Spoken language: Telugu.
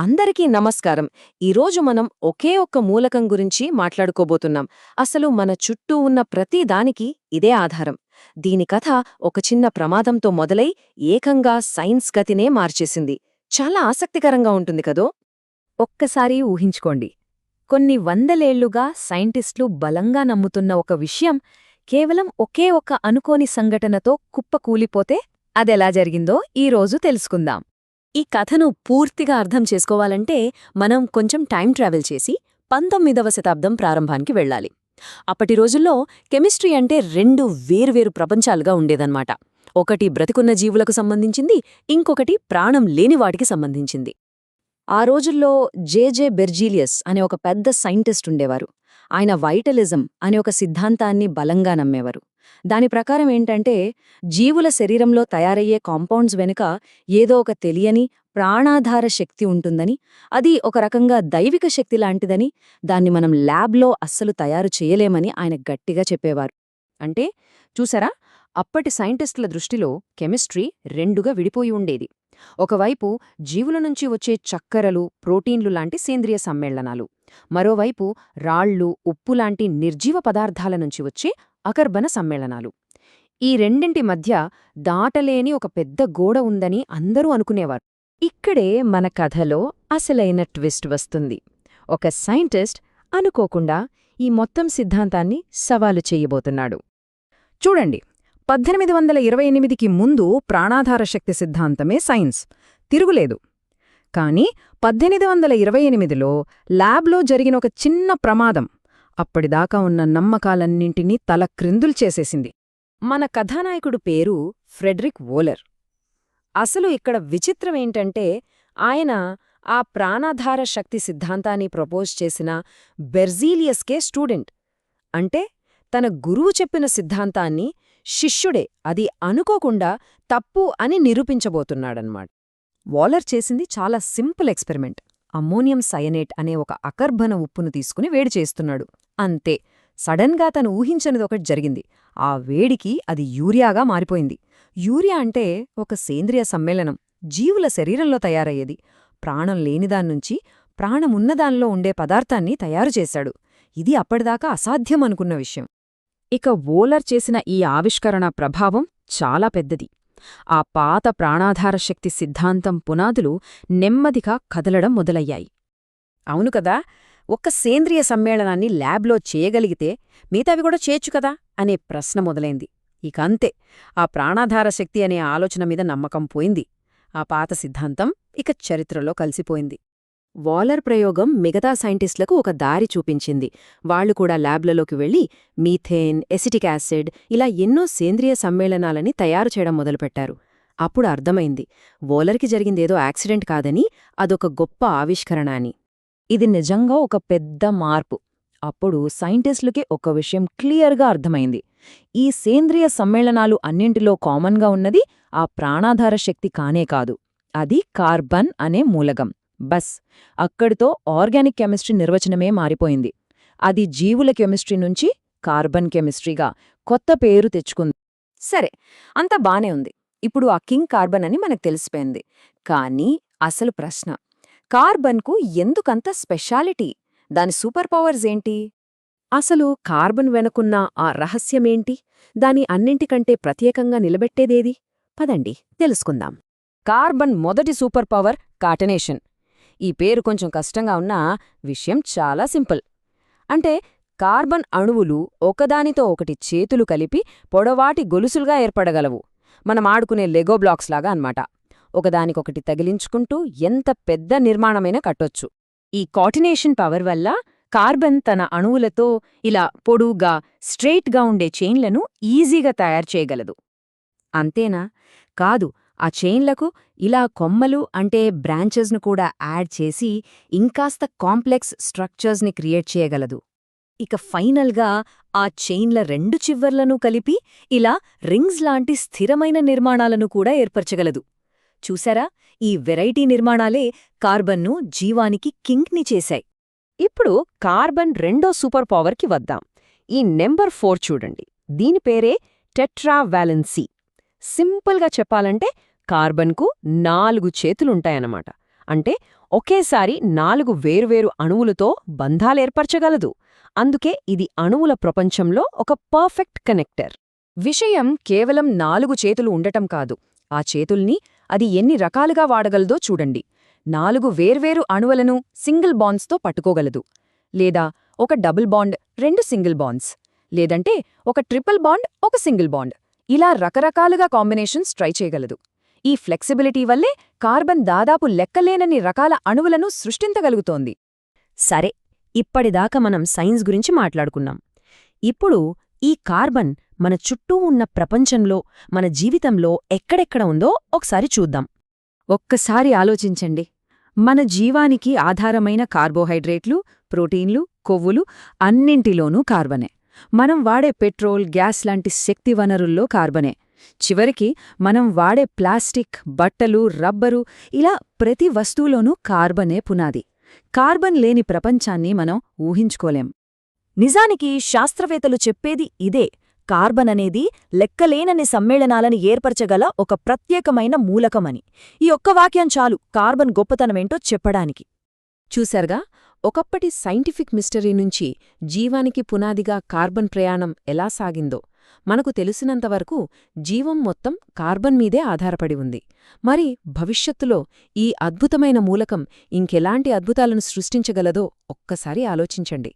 అందరికీ నమస్కారం. ఈరోజు మనం ఒకే ఒక్క మూలకం గురించి మాట్లాడుకోబోతున్నాం. అసలు మన చుట్టూ ఉన్న ప్రతి దానికి ఇదే ఆధారం. దీని కథ ఒక చిన్న ప్రమాదంతో మొదలై ఏకంగా సైన్స్ గతినే మార్చేసింది. చాలా ఆసక్తికరంగా ఉంటుంది కదో. ఒక్కసారి ఊహించుకోండి. కొన్ని వందలేళ్లుగా సైంటిస్టులు బలంగా నమ్ముతున్న ఒక విషయం కేవలం ఒకే ఒక్క అనుకోని సంఘటనతో కుప్పకూలిపోతే అదెలా జరిగిందో ఈరోజు తెలుసుకుందాం. ఈ కథను పూర్తిగా అర్థం చేసుకోవాలంటే మనం కొంచెం టైం ట్రావెల్ చేసి 19వ శతాబ్దం ప్రారంభానికి వెళ్ళాలి. అప్పటి రోజుల్లో కెమిస్ట్రీ అంటే రెండు వేర్వేరు ప్రపంచాలుగా ఉండేదన్నమాట. ఒకటి బ్రతికున్న జీవులకు సంబంధించింది, ఇంకొకటి ప్రాణం లేని వాటికి సంబంధించింది. ఆ రోజుల్లో జేజే బెర్జీలియస్ అనే ఒక పెద్ద సైంటిస్ట్ ఉండేవారు. ఆయన వైటలిజం అనే ఒక సిద్ధాంతాన్ని బలంగా నమ్మేవారు. దాని ప్రకారం ఏంటంటే, జీవుల శరీరంలో తయారయ్యే కాంపౌండ్స్ వెనుక ఏదో ఒక తెలియని ప్రాణాధార శక్తి ఉంటుందని, అది ఒక రకంగా దైవిక శక్తి లాంటిదని, దాన్ని మనం ల్యాబ్లో అస్సలు తయారు చేయలేమని ఆయన గట్టిగా చెప్పేవారు. అంటే చూసారా, అప్పటి సైంటిస్టుల దృష్టిలో కెమిస్ట్రీ రెండుగా విడిపోయి ఉండేది. ఒకవైపు జీవుల నుంచి వచ్చే చక్కెరలు, ప్రోటీన్లు లాంటి సేంద్రియ సమ్మేళనాలు, మరోవైపు రాళ్లు, ఉప్పు లాంటి నిర్జీవ పదార్థాల నుంచి వచ్చే అకర్బన సమ్మేళనాలు. ఈ రెండింటి మధ్య దాటలేని ఒక పెద్ద గోడ ఉందని అందరూ అనుకునేవారు. ఇక్కడే మన కథలో అసలైన ట్విస్ట్ వస్తుంది. ఒక సైంటిస్ట్ అనుకోకుండా ఈ మొత్తం సిద్ధాంతాన్ని సవాలు చెయ్యబోతున్నాడు. చూడండి, 1828కి ముందు ప్రాణాధార శక్తి సిద్ధాంతమే సైన్స్, తిరుగులేదు. కాని 1828లో ల్యాబ్లో జరిగిన ఒక చిన్న ప్రమాదం అప్పటిదాకా ఉన్న నమ్మకాలన్నింటినీ తలక్రిందులు చేసేసింది. మన కథానాయకుడు పేరు ఫ్రెడరిక్ వోలర్. అసలు ఇక్కడ విచిత్రమేంటంటే, ఆయన ఆ ప్రాణాధార శక్తి సిద్ధాంతాన్ని ప్రపోజ్ చేసిన బెర్జీలియస్కే స్టూడెంట్. అంటే తన గురువు చెప్పిన సిద్ధాంతాన్ని శిష్యుడే అది అనుకోకుండా తప్పు అని నిరూపించబోతున్నాడన్మాట. వోలర్ చేసింది చాలా సింపుల్ ఎక్స్పెరిమెంట్. అమ్మోనియం సయనేట్ అనే ఒక అకర్బన ఉప్పును తీసుకుని వేడి చేస్తున్నాడు. అంతే, సడన్గా తను ఊహించనిదొకటి జరిగింది. ఆ వేడికి అది యూరియాగా మారిపోయింది. యూరియా అంటే ఒక సేంద్రియ సమ్మేళనం, జీవుల శరీరంలో తయారయ్యేది. ప్రాణం లేనిదాన్నుంచి ప్రాణమున్నదానిలో ఉండే పదార్థాన్ని తయారు చేశాడు. ఇది అప్పటిదాకా అసాధ్యమనుకున్న విషయం. ఇక వోలర్ చేసిన ఈ ఆవిష్కరణ ప్రభావం చాలా పెద్దది. ఆ పాత ప్రాణాధార శక్తి సిద్ధాంతం పునాదులు నెమ్మదిగా కదలడం మొదలయ్యాయి. అవును కదా, ఒక్క సేంద్రియ సమ్మేళనాన్ని ల్యాబ్లో చేయగలిగితే మిగతావి కూడా చేయొచ్చు కదా అనే ప్రశ్న మొదలైంది. ఇక అంతే, ఆ ప్రాణాధార శక్తి అనే ఆలోచన మీద నమ్మకం పోయింది. ఆ పాత సిద్ధాంతం ఇక చరిత్రలో కలిసిపోయింది. వోలర్ ప్రయోగం మిగతా సైంటిస్టులకు ఒక దారి చూపించింది. వాళ్లు కూడా ల్యాబ్లలోకి వెళ్లి మీథేన్, ఎసిటిక్ యాసిడ్ ఇలా ఎన్నో సేంద్రియ సమ్మేళనాలని తయారు చేయడం మొదలుపెట్టారు. అప్పుడు అర్థమైంది, వోలర్కి జరిగిందేదో యాక్సిడెంట్ కాదని, అదొక గొప్ప ఆవిష్కరణ అని. ఇది నిజంగా ఒక పెద్ద మార్పు. అప్పుడు సైంటిస్టులకి ఒక విషయం క్లియర్గా అర్థమైంది. ఈ సేంద్రియ సమ్మేళనాలు అన్నింటిలో కామన్గా ఉన్నది ఆ ప్రాణాధార శక్తి కానే కాదు, అది కార్బన్ అనే మూలకం. బస్, అక్కడితో ఆర్గానిక్ కెమిస్ట్రీ నిర్వచనమే మారిపోయింది. అది జీవుల కెమిస్ట్రీ నుంచి కార్బన్ కెమిస్ట్రీగా కొత్త పేరు తెచ్చుకుంది. సరే, అంతా బానే ఉంది. ఇప్పుడు ఆ కింగ్ కార్బన్ అని మనకు తెలిసిపోయింది. కానీ అసలు ప్రశ్న, కార్బన్కు ఎందుకంత స్పెషాలిటీ? దాని సూపర్ పవర్స్ ఏంటి? అసలు కార్బన్ వెనుకున్న ఆ రహస్యమేంటి? దాని అన్నింటికంటే ప్రత్యేకంగా నిలబెట్టేదేది? పదండి తెలుసుకుందాం. కార్బన్ మొదటి సూపర్ పవర్ కాటనేషన్. ఈ పేరు కొంచెం కష్టంగా ఉన్నా విషయం చాలా సింపుల్. అంటే కార్బన్ అణువులు ఒకదానితో ఒకటి చేతులు కలిపి పొడవాటి గొలుసులుగా ఏర్పడగలవు. మనం ఆడుకునే లెగో బ్లాక్స్ లాగా అన్నమాట. ఒకదానికొకటి తగిలించుకుంటూ ఎంత పెద్ద నిర్మాణమైనా కట్టొచ్చు. ఈ కాటినేషన్ పవర్ వల్ల కార్బన్ తన అణువులతో ఇలా పొడుగ్గా, స్ట్రెయిట్గా ఉండే చైన్లను ఈజీగా తయారు చేయగలదు. అంతేనా? కాదు, ఆ చైన్లకు ఇలా కొమ్మలు అంటే బ్రాంచెస్ను కూడా యాడ్ చేసి ఇంకాస్త కాంప్లెక్స్ స్ట్రక్చర్స్ని క్రియేట్ చేయగలదు. ఇక ఫైనల్గా ఆ చైన్ల రెండు చివర్లను కలిపి ఇలా రింగ్స్ లాంటి స్థిరమైన నిర్మాణాలను కూడా ఏర్పరచగలదు. చూసారా, ఈ వెరైటీ నిర్మాణాలే కార్బన్ను జీవానికి కింగ్ని చేశాయి. ఇప్పుడు కార్బన్ రెండో సూపర్ పవర్కి వద్దాం. ఈ నెంబర్ 4 చూడండి. దీని పేరే టెట్రావాలెన్సీ. సింపుల్గా చెప్పాలంటే కార్బన్కు 4 చేతులుంటాయన్నమాట. అంటే ఒకేసారి 4 వేర్వేరు అణువులతో బంధాలేర్పరచగలదు. అందుకే ఇది అణువుల ప్రపంచంలో ఒక పర్ఫెక్ట్ కనెక్టర్. విషయం కేవలం 4 చేతులు ఉండటం కాదు, ఆ చేతుల్ని అది ఎన్ని రకాలుగా వాడగలదో చూడండి. 4 వేర్వేరు అణువులను సింగిల్ బాండ్స్తో పట్టుకోగలదు, లేదా ఒక డబుల్ బాండ్ 2 సింగిల్ బాండ్స్, లేదంటే ఒక ట్రిపుల్ బాండ్ ఒక సింగిల్ బాండ్, ఇలా రకరకాలుగా కాంబినేషన్స్ ట్రై చేయగలదు. ఈ ఫ్లెక్సిబిలిటీ వల్లే కార్బన్ దాదాపు లెక్కలేనన్ని రకాల అణువులను సృష్టించగలుగుతోంది. సరే, ఇప్పటిదాకా మనం సైన్స్ గురించి మాట్లాడుకున్నాం. ఇప్పుడు ఈ కార్బన్ మన చుట్టూ ఉన్న ప్రపంచంలో, మన జీవితంలో ఎక్కడెక్కడ ఉందో ఒకసారి చూద్దాం. ఒక్కసారి ఆలోచించండి. మన జీవానికి ఆధారమైన కార్బోహైడ్రేట్లు, ప్రోటీన్లు, కొవ్వులు అన్నింటిలోనూ కార్బనే. మనం వాడే పెట్రోల్, గ్యాస్ లాంటి శక్తి వనరుల్లో కార్బనే. చివరికి మనం వాడే ప్లాస్టిక్, బట్టలు, రబ్బరు, ఇలా ప్రతి వస్తువులోనూ కార్బనే పునాది. కార్బన్ లేని ప్రపంచాన్ని మనం ఊహించుకోలేం. నిజానికి శాస్త్రవేత్తలు చెప్పేది ఇదే. కార్బన్ అనేది లెక్కలేనన్ని సమ్మేళనాలను ఏర్పరచగల ఒక ప్రత్యేకమైన మూలకమని. ఈ ఒక్క వాక్యం చాలు కార్బన్ గొప్పతనమేంటో చెప్పడానికి. చూశారుగా, ఒకప్పటి సైంటిఫిక్ మిస్టరీ నుంచి జీవానికి పునాదిగా కార్బన్ ప్రయాణం ఎలా సాగిందో. మనకు తెలిసినంతవరకు జీవం మొత్తం కార్బన్ మీదే ఆధారపడి ఉంది. మరి భవిష్యత్తులో ఈ అద్భుతమైన మూలకం ఇంకెలాంటి అద్భుతాలను సృష్టించగలదో ఒక్కసారి ఆలోచించండి.